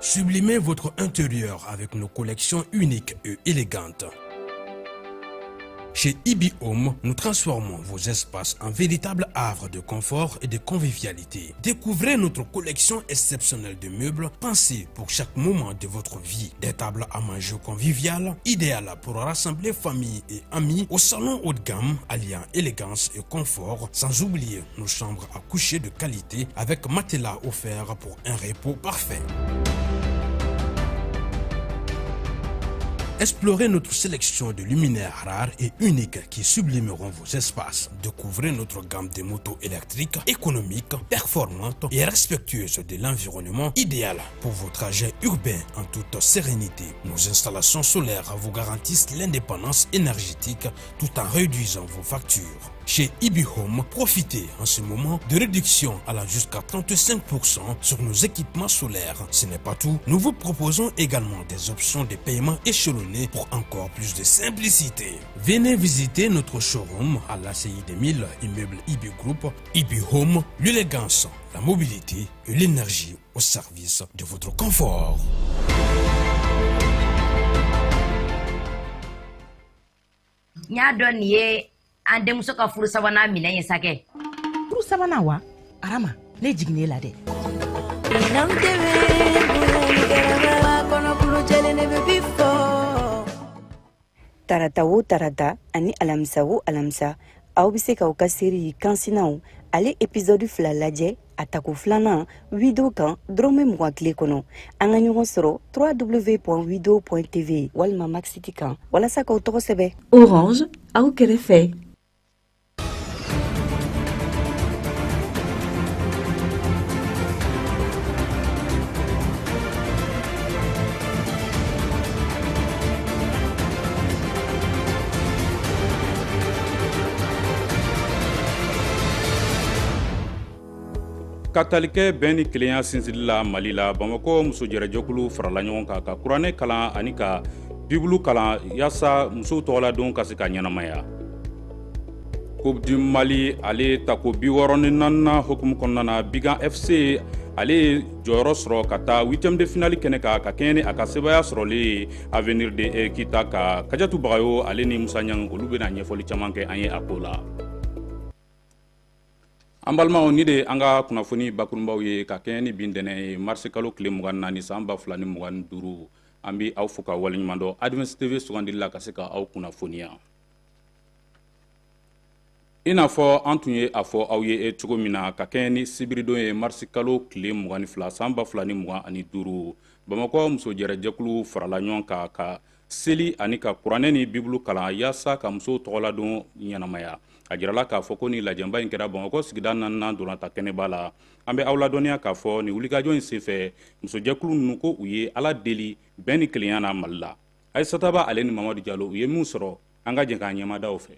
Sublimez votre intérieur avec nos collections uniques et élégantes. Chez Ibi Home, nous transformons vos espaces en véritables havres de confort et de convivialité. Découvrez notre collection exceptionnelle de meubles pensés pour chaque moment de votre vie. Des tables à manger conviviales, idéales pour rassembler famille et amis au salon haut de gamme, alliant élégance et confort, sans oublier nos chambres à coucher de qualité avec matelas offerts pour un repos parfait. Explorez notre sélection de luminaires rares et uniques qui sublimeront vos espaces. Découvrez notre gamme de motos électriques économiques, performantes et respectueuses de l'environnement, idéales pour vos trajets urbains en toute sérénité. Nos installations solaires vous garantissent l'indépendance énergétique tout en réduisant vos factures. Chez Ibi Home, profitez en ce moment de réductions allant jusqu'à 35% sur nos équipements solaires. Ce n'est pas tout, nous vous proposons également des options de paiement échelonnées pour encore plus de simplicité. Venez visiter notre showroom à l'ACI 2000, immeuble Ibi Group. Ibi Home, l'élégance, la mobilité et l'énergie au service de votre confort. Ande muso ka furu sabana minɛ ye sakɛ. Furu sabana wa? Arama, ne jiginne la dɛ. Tarata o tarata ani alamisa o alamisa aw bɛ se k'aw ka série kansinaw ale épisode 2 lajɛ a tako filanan Wido kan dɔrɔmɛ 20 tile kɔnɔ. An ka ɲɔgɔn sɔrɔ www.wido.tv walima Maxiti kan walasa k'aw tɔgɔ sɛbɛ. Orange aw kɛrɛfɛ. Katalikɛ bɛn ni kelenya sinsinli la Mali la Bamakɔ muso jɛrɛjɛkulu farala ɲɔgɔn kan ka kuranɛ kalan ani ka bibulu kalan yaasa musow tɔgɔladon ka se ka ɲɛnamaya. Coupe du Mali ale tako 64nan hukumu kɔnɔna na Bigan FC ale ye jɔyɔrɔ sɔrɔ ka taa 8e de finale kɛnɛ kan ka kɛɲɛ ni a ka sebaya sɔrɔli Avenir de Kita ka Kajatu Bagayo ale ni Musa Ɲang olu bɛna ɲɛfɔli caman kɛ an ye a ko la. An balimaw ni de an ka kunnafoni bakurunbaw ye ka kɛɲɛ ni bin dɛnɛ ye marisi kalo tile 24 san 2025 an bi aw fo ka waleɲuman dɔn Advance TV sugandili la ka se ka aw kunnafoniya. I n'a fɔ an tun ye a fɔ aw ye cogo min na ka kɛɲɛ ni sibiridon ye marisi kalo tile 22 san 2025 Bamakɔ muso jɛrɛjɛkulu farala ɲɔgɔn kan ka seli ani ka kuranɛ ni bibulu kalan yaasa ka musow tɔgɔladon ɲɛnamaya. A jirala k'a fɔ ko ni lajɛnba in kɛra Bamakɔ sigida 4nan dolantan kɛnɛba la. An bɛ aw ladɔnniya k'a fɔ ni wulikajɔ in senfɛ musojɛkulu ninnu ko u ye Ala deli bɛn ni kelenya na Mali la. Ayisata Ba ale ni Mamadu Jalo u ye min sɔrɔ an ka jɛn k'a ɲɛmadaw fɛ.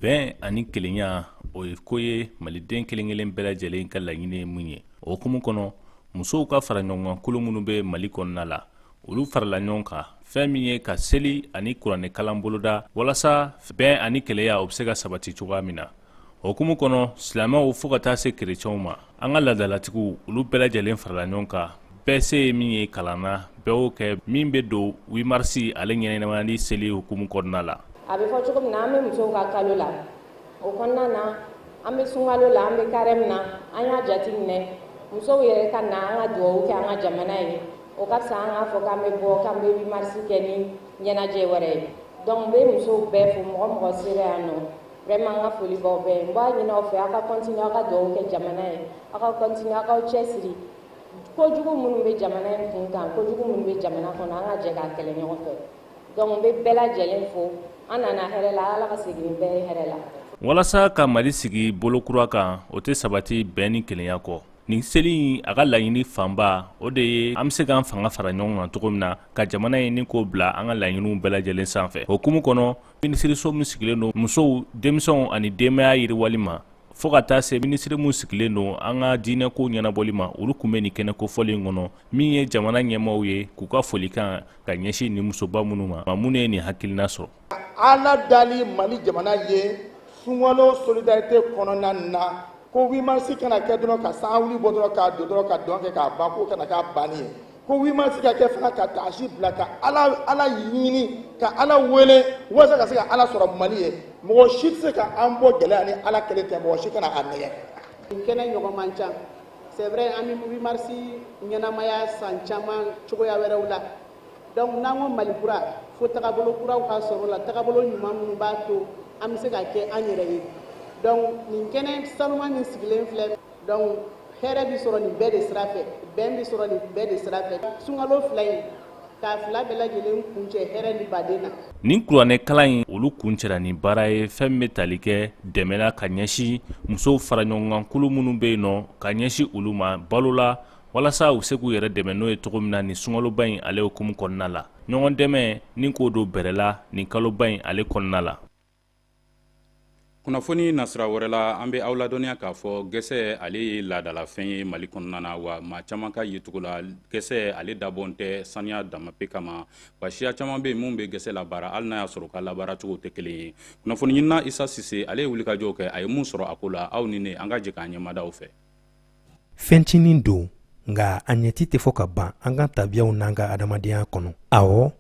Bɛn ani kelenya o ye ko ye Maliden kelen-kelen bɛɛ lajɛlen ka laɲini ye mun ye. O hukumu kɔnɔ musow ka fara ɲɔgɔn kan kolo minnu bɛ Mali kɔnɔna la olu farala ɲɔgɔn kan fɛn min ye ka seli ani kuranɛ kalan boloda walasa bɛn ani kelenya o bɛ se ka sabati cogoya min na. O hukumu kɔnɔ silamɛw fo ka taa se kerecɛnw ma an ka ladalatigiw olu bɛɛ lajɛlen farala ɲɔgɔn kan bɛɛ se ye min ye kalan na bɛɛ y'o kɛ min bɛ don 8 marisi ale ɲɛnɛmayali seli hukumu kɔnɔna la. A bɛ fɔ cogo min na an bɛ musow ka kalo la o kɔnɔna na an bɛ sunkalo la an bɛ carême na an y'a jate minɛ musow yɛrɛ ka na an ka dugawu kɛ an ka jamana ye o ka fisa an k'a fɔ k'an bɛ bɔ k'an bɛ 8 marisi kɛ ni ɲɛnajɛ wɛrɛ ye donc n bɛ musow bɛɛ fo mɔgɔ mɔgɔ sera yan nɔ vraiment an ka foli b'aw bɛɛ n b'a ɲini aw fɛ aw ka continuer aw ka dugawu kɛ jamana ye aw ka continuer aw k'aw cɛsiri kojugu minnu bɛ jamana in kun kan kojugu minnu bɛ jamana kɔnɔ an ka jɛ k'a kɛlɛ ɲɔgɔn fɛ donc n bɛ bɛɛ lajɛlen fo an nana hɛrɛ la Ala ka segin bɛɛ ye hɛrɛ la. Walasa ka Mali sigi bolo kura kan o tɛ sabati bɛn ni kelenya kɔ. Nin seli a ka laɲini fanba o de ye an bɛ se k'an fanga fara ɲɔgɔn kan cogo min na ka jamana ye ni k'o bila an ka laɲiniw bɛɛ lajɛlen sanfɛ. O hukumu kɔnɔ minisiriso min sigilen don musow denmisɛnw ani denbaya yiriwali ma fo ka taa se minisiri min sigilen don an ka diinɛko ɲɛnabɔli ma olu tun bɛ nin kɛnɛ kofɔli in kɔnɔ min ye jamana ɲɛmaaw ye k'u ka folikan ka ɲɛsin nin musoba minnu ma minnu ye nin hakilina sɔrɔ. Ala dali Mali jamana ye sunkalo solidarité kɔnɔna na ko 8 marisi kana kɛ dɔrɔn ka san wuli bɔ dɔrɔn ka don dɔrɔn ka dɔn kɛ k'a ban ko kana k'a banni ye ko 8 mars ka kɛ fana ka taasi bila ka ala ɲini ka ala wele walasa ka se ka ala sɔrɔ Mali ye mɔgɔ si tɛ se ka an bɔ gɛlɛya ni ala kɛlɛ tɛ mɔgɔ si kana a nɛgɛ. Kɛnɛ ɲɔgɔn man ca c'est vrai an bɛ 8 mars ɲɛnamaya san caman cogoya wɛrɛw la donc n'an ko Mali kura fo tagabolo kuraw ka sɔrɔ la tagabolo ɲuman minnu b'a to an bɛ se ka kɛ an yɛrɛ ye donc nin kɛnɛ sanuma min sigilen filɛ donc hɛrɛ bi sɔrɔ nin bɛɛ de sira fɛ bɛn bi sɔrɔ nin bɛɛ de sira fɛ sunkalo fila in k'a fila bɛɛ lajɛlen kuncɛ hɛrɛ ni baden na. nin kuranɛ kalan in olu kuncɛra ni baara ye fɛn min bɛ tali kɛ dɛmɛ la ka ɲɛsin musow fara ɲɔgɔn kan kulu minnu bɛ yen nɔ ka ɲɛsin olu ma balo la walasa u se k'u yɛrɛ dɛmɛ n'o ye cogo min na nin sunkaloba in ale hukumu kɔnɔna la ɲɔgɔn dɛmɛ ni k'o don bɛrɛ la nin kaloba in ale kɔnɔna la. kunnafoni nasira wɛrɛ la an bɛ aw ladɔnniya k'a fɔ gɛsɛ ale ye laadalafɛn ye Mali kɔnɔna na wa maa caman ka yecogo la gɛsɛ ale dabɔn tɛ saniya damape kama wa siya caman bɛ yen mun bɛ gɛsɛ labaara hali n'a y'a sɔrɔ ka labaara cogo tɛ kelen ye. kunnafoni ɲinina Isa Sise ale ye wulikajɔw kɛ a ye mun sɔrɔ a ko la aw ni ne an ka jɛ k'an ɲɛmadaw fɛ. fɛncinin don nka a ɲɛti tɛ fɔ ka ban an ka tabiyaw n'an ka adamadenya kɔnɔ. awɔ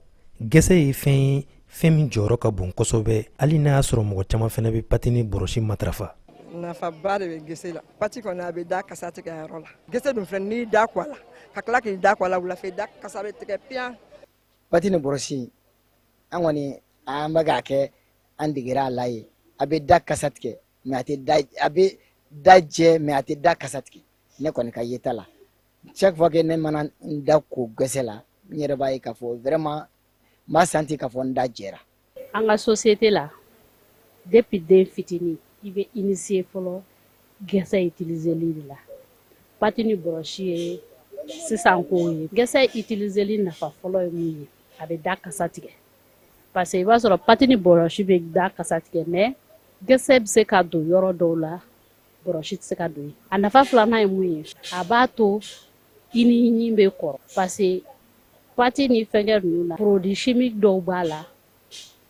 gɛsɛ ye fɛn ye fɛn min jɔyɔrɔ ka bon kosɛbɛ hali n'a y'a sɔrɔ mɔgɔ caman fana bɛ pati ni bɔrɔsi matarafa. nafaba de bɛ gese la pati kɔni a bɛ da kasa tigɛ yɔrɔ la gese dun filɛ n'i da kɔ a la ka tila k'i da kɔ a la wulafɛ da kasa bɛ tigɛ piyan. pati ni bɔrɔsi an kɔni an bɛ k'a kɛ an degera a la ye a bɛ da kasa tigɛ mɛ a bɛ da jɛ mɛ a tɛ da kasa tigɛ ne kɔni ka yeta la chaque fois que ne mana n da ko gese la n yɛrɛ b'a ye k'a fɔ vraiment m'a senti k'a fɔ n da jɛra. an ka société la depuis den fitini i bɛ initier fɔlɔ gɛsɛ utiliseli de la pati ni bɔrɔsi ye sisan kow ye gɛsɛ utiliseli nafa fɔlɔ ye mun ye a bɛ da kasa tigɛ parce que i b'a sɔrɔ pati ni bɔrɔsi bɛ da kasa tigɛ mais gɛsɛ bɛ se ka don yɔrɔ dɔw la bɔrɔsi tɛ se ka don yen a nafa filanan ye mun ye a b'a to i ni ɲi bɛ kɔrɔ parce que pati ni fɛnkɛ ninnu na produit chimique dɔw b'a la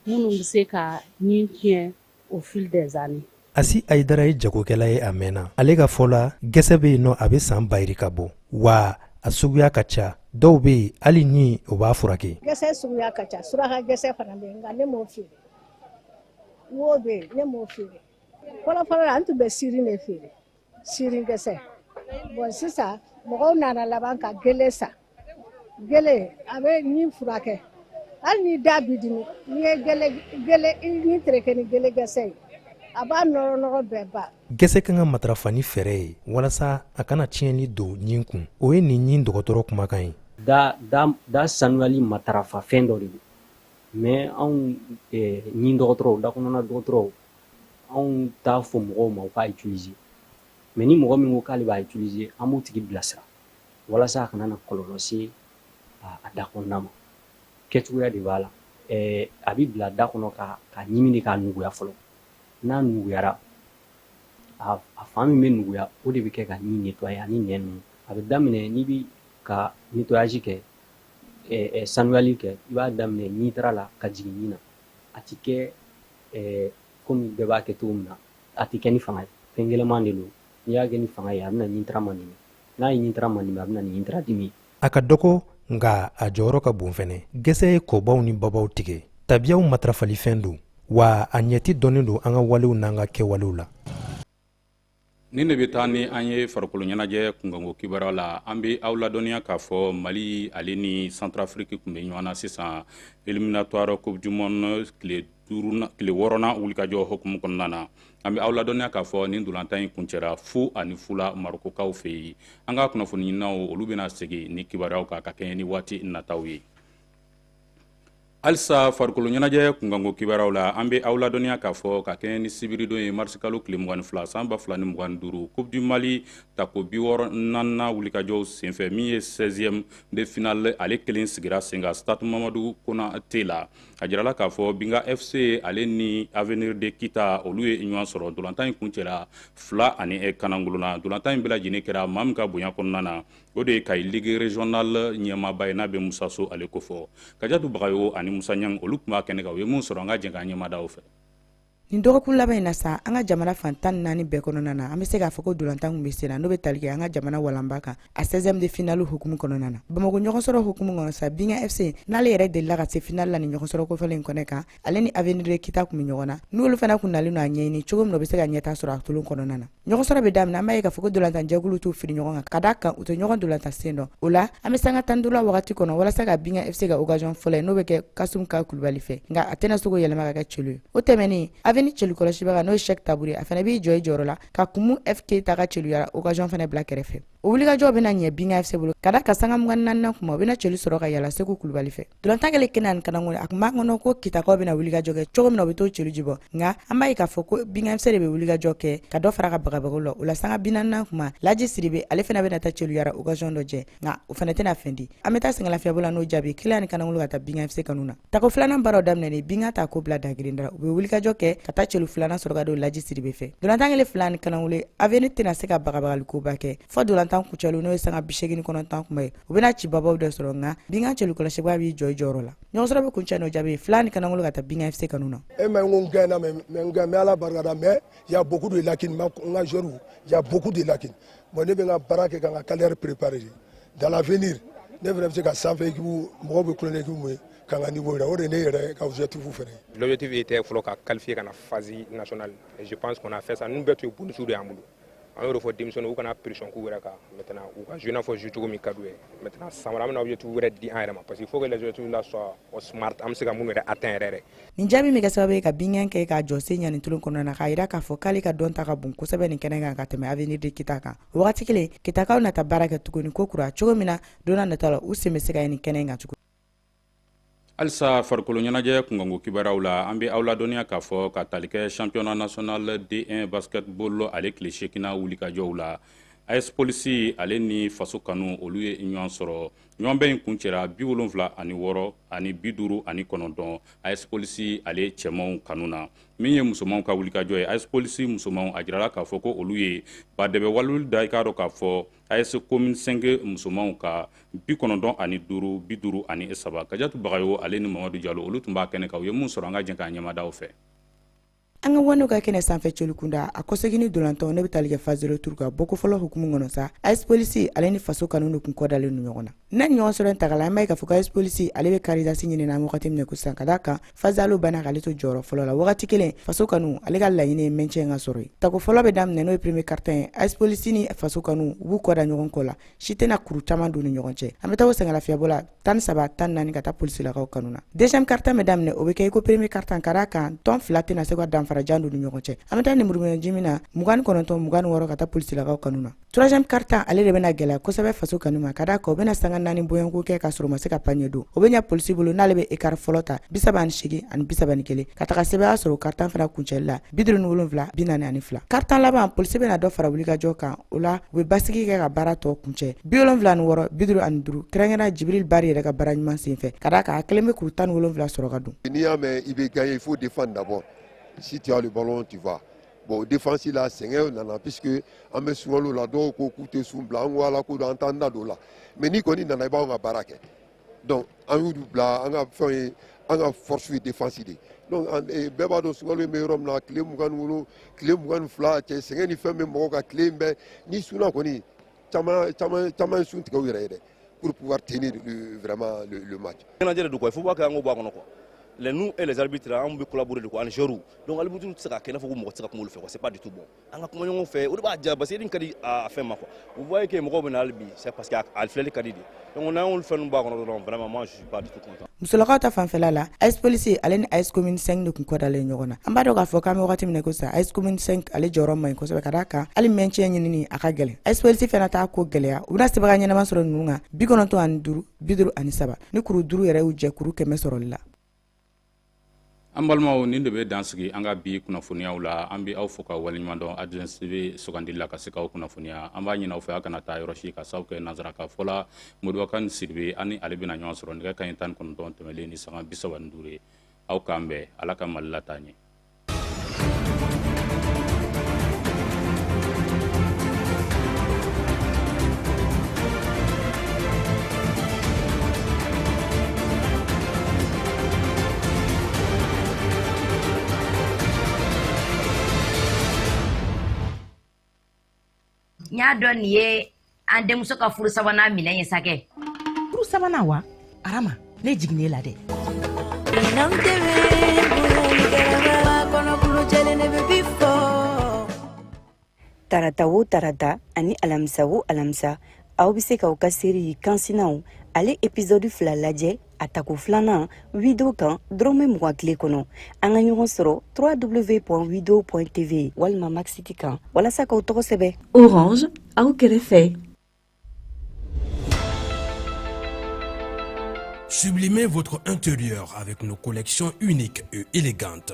minnu bɛ se ka ɲi tiɲɛ au fil des années. Asi Aidara ye jagokɛla ye a mɛnna ale ka fɔ la gɛsɛ bɛ yen nɔ a bɛ san bayiri ka bɔ wa a suguya ka ca dɔw bɛ yen hali ni o b'a furakɛ. gɛsɛ suguya ka ca suraka gɛsɛ fana bɛ yen nka ne m'o feere wo bɛ yen ne m'o feere fɔlɔfɔlɔ la an tun bɛ sirin de feere sirin gɛsɛ bon sisan mɔgɔw nana laban ka gele san gele a bɛ ɲi furakɛ hali ni da bi dimi n'i ye gele ni tereke ni gele gɛsɛ ye a b'a nɔrɔ bɛɛ ban. gɛsɛ kan ka matarafa ni fɛɛrɛ ye walasa a kana tiɲɛni don ɲin kun o ye nin ɲin dɔgɔtɔrɔ kumakan ye. da sanuyali matarafa fɛn dɔ de don mais anw ɲin dɔgɔtɔrɔw da kɔnɔna dɔgɔtɔrɔw anw t'a fɔ mɔgɔw ma u k'a utiliser mais ni mɔgɔ min ko k'ale b'a utiliser an b'u tigi bilasira walasa a kana na kɔlɔlɔ se a da kɔnɔna ma kɛcogoya de b'a la a bɛ bila da kɔnɔ ka ɲimini k'a nuguya fɔlɔ n'a nuguyara a fan min bɛ nuguya o de bɛ kɛ ka ɲi nettoyer ani nɛn ninnu a bɛ daminɛ n'i bɛ ka nettoyage kɛ sanuyali kɛ i b'a daminɛ nitara la ka jigin ɲin na a ti kɛ komi bɛɛ b'a kɛ cogo min na a ti kɛ ni fanga ye fɛn gɛlɛman de don n'i y'a kɛ ni fanga ye a bɛna nitara manimi n'a ye nitara manimi a bɛna ni nitara dimi. a ka dɔgɔ nka a jɔyɔrɔ ka bon fɛnɛ gɛsɛ ye kɔbaw ni babaw tigɛ tabiyaw matarafali fɛn don wa a ɲɛti dɔnnen don an ka walew n'an ka kɛwalew la. ni ne bɛ taa ni an ye farikolo ɲɛnajɛ kunkanko kibaruya la an bɛ aw ladɔnniya k'a fɔ mali ale ni centrafrique tun bɛ ɲɔgɔn na sisan éliminatoire coupe du monde tile 6nan wulikajɔ hukumu kɔnɔna na an bɛ aw ladɔnniya k'a fɔ nin dolantan in kuncɛra fu ani fula marokokaw fɛ yen an ka kunnafoni ɲininaw olu bɛna segin ni kibaruyaw kan ka kɛɲɛ ni waati nataw ye. halisa farikolo ɲɛnajɛ kunkanko kibaruyaw la an bɛ aw ladɔnniya k'a fɔ ka kɛɲɛ ni sibiridon ye marisi kalo tile 22 san 2025 coupe du mali tako 64nan wulikajɔw senfɛ min ye 16e de finale ale kelen sigira sen kan stade mamadu konate la a jirala k'a fɔ binga fc ale ni avenir de kita olu ye ɲɔgɔn sɔrɔ dolantan in kuncɛla 2 ani kanangolo na dolantan in bɛɛ lajɛlen kɛra maa min ka bonya kɔnɔna na o de ye kayi ligue régional ɲɛmaaba ye n'a bɛ musa so ale ko fɔ kajatu bagayo ani musa ɲang olu tun b'a kɛnɛ kan u ye mun sɔrɔ an ka jɛn k'an ɲɛmadaw fɛ. nin dɔgɔkun laban in na sa an ka jamana fan 14 bɛɛ kɔnɔna na an bɛ se k'a fɔ ko dolantan kun bɛ sen na n'o bɛ tali kɛ an ka jamana walanba kan a 16e de finale hukumu kɔnɔna na Bamako ɲɔgɔnsɔrɔ hukumu kɔnɔ sa Binga FC n'ale yɛrɛ delila ka se finale la ni ɲɔgɔnsɔrɔ kofɔlen in kɔnɔ kan ale ni Avenir de Kita kun bɛ ɲɔgɔn na n'olu fana kun nalen no a ɲɛɲini cogo min na u bɛ se ka ɲɛta sɔrɔ a tolon kɔnɔna na ɲɔgɔnsɔrɔ bɛ daminɛ an b'a ye k'a fɔ ko dolantan jɛkulu t'u fili ɲɔgɔn kan ka d'a kan u tɛ ɲɔgɔn dolantan sen dɔn o la an bɛ sanga 15 la wagati kɔnɔ walasa ka Binga FC ka occasion fɔlɔ n'o bɛ kɛ Kasum Ka Kulubali fɛ nka a tɛna se k'o yɛlɛma ka kɛ celu ye o tɛmɛnen Avenir celu kɔlɔsibaga n'o ye Sheikh Taburi a fana b'i jɔ i jɔyɔrɔ la ka Kumu FK ta ka celuyara occasion fana bila kɛrɛfɛ o wulikajɔ bɛna ɲɛ Binga FC bolo ka da ka sanga 24 kuma o bɛna celu sɔrɔ ka yala Segu Kulubali fɛ dolantan kɛlen kɛnɛ ani kanangolo a kun b'a kɔnɔ ko Kitakaw bɛna wulikajɔ kɛ cogo min na u bɛ t'o celu jibɔ nka an b'a ye k'a fɔ ko Binga FC de bɛ wulikajɔ kɛ ka dɔ fara ka bagabagaw la o la sanga 24 kuma Laji Siribe ale fana bɛna ta celuyara occasion dɔ jɛ nka o fana tɛna fɛn di an bɛ taa sɛngɛlafiya bolo n'o jaabi kelen ani kanangolo ka taa Binga FC kanu na tako filanan baaraw daminɛnen Binga ta ko bila dagirindara u bɛ wulikajɔ kɛ ka taa celu filanan sɔrɔ ka don Laji Siribe fɛ dolantan kɛlen fila ani kanangolo Avenir tɛna se ka bagabagaliko ba kɛ fɔ dolantan kucɛlu n'o ye sanga 89 kuma ye u bɛna ci babaw de sɔrɔ nka Binga celu kɔlɔsibaga b'i jɔ i jɔyɔrɔ la ɲɔgɔnsɔrɔ bɛ kuncɛ n'o jaabi fila ani kanangolo ka taa Binga FC kanu na mais ala barkada mais il y a beaucoup de lacunes nga joru il y a beaucoup de lacunes bon ne bɛ nga baraka ka nga calendrier préparer dans l'avenir ne vraiment se ka sanfɛ équipe mɔgɔw bɛ kulonkɛ équipe mu ka nga niveau o de ne yɛrɛ ka objectif fɛnɛ l'objectif était fɔlɔ ka qualifier kana phase nationale et je pense qu'on a fait ça nous bɛɛ tun ye bonus de y'an bolo an y'o de fɔ denmisɛnninw u kana pression k'u yɛrɛ kan maintenant u ka jouer n'a fɔ jouer cogo min ka d'u ye maintenant samara an bɛna objectif wɛrɛ di an yɛrɛ ma parce qu'il faut que les objectifs là soient smart an bɛ se ka minnu yɛrɛ atteindre yɛrɛ nin jaabi min kɛ sababu ye ka Binga kɛ k'a jɔ sen ɲani tulon kɔnɔna na k'a jira k'a fɔ k'ale ka dɔn ta ka bon kosɛbɛ nin kɛnɛ kan ka tɛmɛ Avenir de Kita kan o wagati kelen Kitakaw nata baara kɛ tuguni ko kura cogo min na don n'a nata la u sen bɛ se ka ye nin kɛnɛ kan tuguni halisa farikolo ɲɛnajɛ kunkanko kibaruyaw la an bɛ aw ladɔnniya k'a fɔ ka tali kɛ championnat national D1 basketball ale tile 8nan wulikajɔw la AS Polisi ale ni faso kanu olu ye ɲɔgɔn sɔrɔ ɲɔgɔn bɛɛ in kun cɛra 76 ani 59 AS Polisi ale cɛmanw kanu na min ye musomanw ka wulikajɔ ye AS Polisi musomanw a jirala k'a fɔ ko olu ye badɛbɛ walulu da i k'a dɔn k'a fɔ AS commune 5 musomanw ka 95 53 Kajatu Bagayo ale ni Mamadu Jalo olu tun b'a kɛnɛ kan u ye mun sɔrɔ an ka jɛn k'a ɲɛmadaw fɛ an ka waniw ka kɛnɛ sanfɛ celu kunda a kɔsegini dolantɔn ne bɛ tali kɛ phase 0 tour ka bɔ ko fɔlɔ hukumu kɔnɔ sa AS Polisi ale ni faso kanu de kun kɔdalen no ɲɔgɔn na n'a ɲɔgɔn sɔrɔ ta la an b'a ye k'a fɔ ko AS Polisi ale bɛ karidasi ɲini na wagati min na ko sisan ka d'a kan phase alo banna k'ale to jɔyɔrɔ fɔlɔ la wagati kelen faso kanu ale ka laɲini ye maintien ka sɔrɔ ye tako fɔlɔ bɛ daminɛ n'o ye premier carton ye AS Polisi ni faso kanu u b'u kɔda ɲɔgɔn kɔ la si tɛna kuru caman don ni ɲɔgɔn cɛ an bɛ taa o sɛngɛlafiya bɔ la 13 14 ka taa polisilakaw kanu na deuxième carton bɛ daminɛ o bɛ kɛ i ko premier carton ka d'a kan tɔn fila tɛna se ka danfara jan don ni ɲɔgɔn cɛ an bɛ taa nimurumɛnɛ jimi na 29 26 ka taa polisilakaw kanu na troisième carton ale de bɛna gɛlɛya kosɛbɛ faso kanu ma ka d'a kan o bɛna sanga 4 bɔɲɔnko kɛ ka sɔrɔ u ma se ka paɲɛ don o bɛ ɲɛ polisi bolo n'ale bɛ écart fɔlɔ ta 38 ani 31 ka taga sɛbɛya sɔrɔ carton fana kuncɛli la 57 42 carton laban polisi bɛna dɔ fara wulikajɔ kan o la u bɛ basigi kɛ ka baara tɔ kuncɛ 76 55 kɛrɛnkɛrɛnna Jibril Bari yɛrɛ ka baara ɲuman senfɛ ka d'a kan a kelen bɛ kuru 17 sɔrɔ ka don n'i y'a mɛn i bɛ gagner il faut défendre d'abord si tu as le ballon tu vas bon défense la sɛgɛn nana puisque an bɛ sunkalo la dɔw ko k'u tɛ sun bila an ko ala ko don an t'an da don la mais ni kɔni nana i b'anw ka baara kɛ donc an y'u bila an ka fɛnw ye an ka force ye défense de donc bɛɛ b'a dɔn sunkalo in bɛ yɔrɔ min na tile 27 tile 22 cɛ sɛgɛn ni fɛn bɛ mɔgɔw ka tile in bɛɛ ni sunna kɔni caman sun tigɛ u yɛrɛ ye dɛ pour pouvoir tenir vraiment le match. ɲɛnajɛ de don quoi il faut pas que an k'o bɔ a kɔnɔ quoi. Nous et les arbitres, on peut collaborer de quoi en gérer. Donc, les arbitres, c'est qu'il faut que c'est pas du tout bon. On fait, on va dire, parce qu'il y a fait ma foi. Vous voyez que mon albi, c'est parce qu'il y a fait les candidats. Donc, on a un fait nous vraiment, moi, je suis pas du tout content. musolakaw ta fanfɛla la AS Polisi ale ni AS Commune 5 de kun kɔdalen ɲɔgɔn na an b'a dɔn k'a fɔ k'an bɛ wagati min na ko sa AS Commune 5 ale jɔyɔrɔ man ɲi kosɛbɛ ka d'a kan hali maintien ɲinini a ka gɛlɛn AS Polisi fana t'a ko gɛlɛya u bɛna sɛbɛnka ɲɛnama sɔrɔ ninnu kan 95 53 ni kuru 5 yɛrɛ y'u jɛ kuru 100 sɔrɔli la an balimaw nin de bɛ dansigi an ka bi kunnafoniyaw la an bɛ aw fo ka waleɲuman dɔn adresse bɛ sugandili la ka se k'aw kunnafoniya an b'a ɲini aw fɛ a kana taa yɔrɔ si ka sababu kɛ nanzaraka fɔ la Modibo Sidibe ani ale bɛna ɲɔgɔn sɔrɔ nɛgɛ kanɲɛ 19 tɛmɛlen ni sanga 35 ye aw k'an bɛn ala ka Mali la taa ɲɛ. y'a dɔn nin ye an denmuso ka furu sabanan minɛ ye sakɛ. Furu sabanan wa? Arama, ne jiginn'e la dɛ. Tarata o tarata ani alamisa o alamisa aw bɛ se k'aw ka série kansinaw ale épisode 2 lajɛ a tako filanan Wido kan dɔrɔmɛ 20 tile kɔnɔ. An ka ɲɔgɔn sɔrɔ www.wido.tv walima Maxiti kan walasa k'aw tɔgɔ sɛbɛ. Orange aw kɛrɛfɛ. Sublimez votre intérieur avec nos collections uniques et élégantes.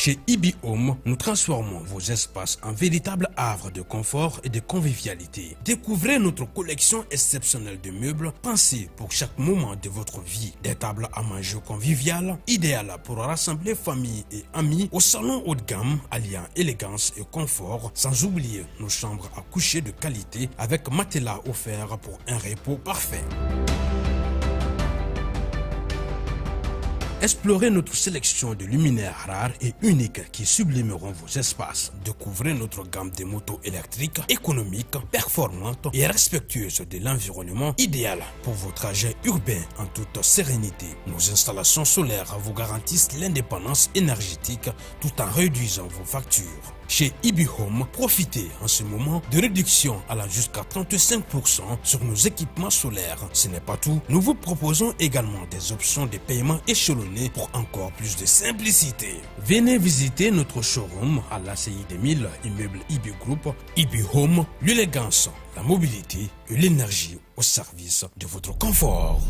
Chez Ibi Home, nous transformons vos espaces en véritables havres de confort et de convivialité. Découvrez notre collection exceptionnelle de meubles pensés pour chaque moment de votre vie. Des tables à manger conviviales, idéales pour rassembler famille et amis, au salon haut de gamme alliant élégance et confort, sans oublier nos chambres à coucher de qualité avec matelas offerts pour un repos parfait. Explorez notre sélection de luminaires rares et uniques qui sublimeront vos espaces. Découvrez notre gamme de motos électriques, économiques, performantes et respectueuses de l'environnement, idéales pour vos trajets urbains en toute sérénité. Nos installations solaires vous garantissent l'indépendance énergétique tout en réduisant vos factures. Chez Ibi Home, profitez en ce moment de réductions allant jusqu'à 35% sur nos équipements solaires. Ce n'est pas tout, nous vous proposons également des options de paiement échelonnées pour encore plus de simplicité. Venez visiter notre showroom à l'ACI 2000, immeuble Ibi Group. Ibi Home, l'élégance, la mobilité et l'énergie au service de votre confort.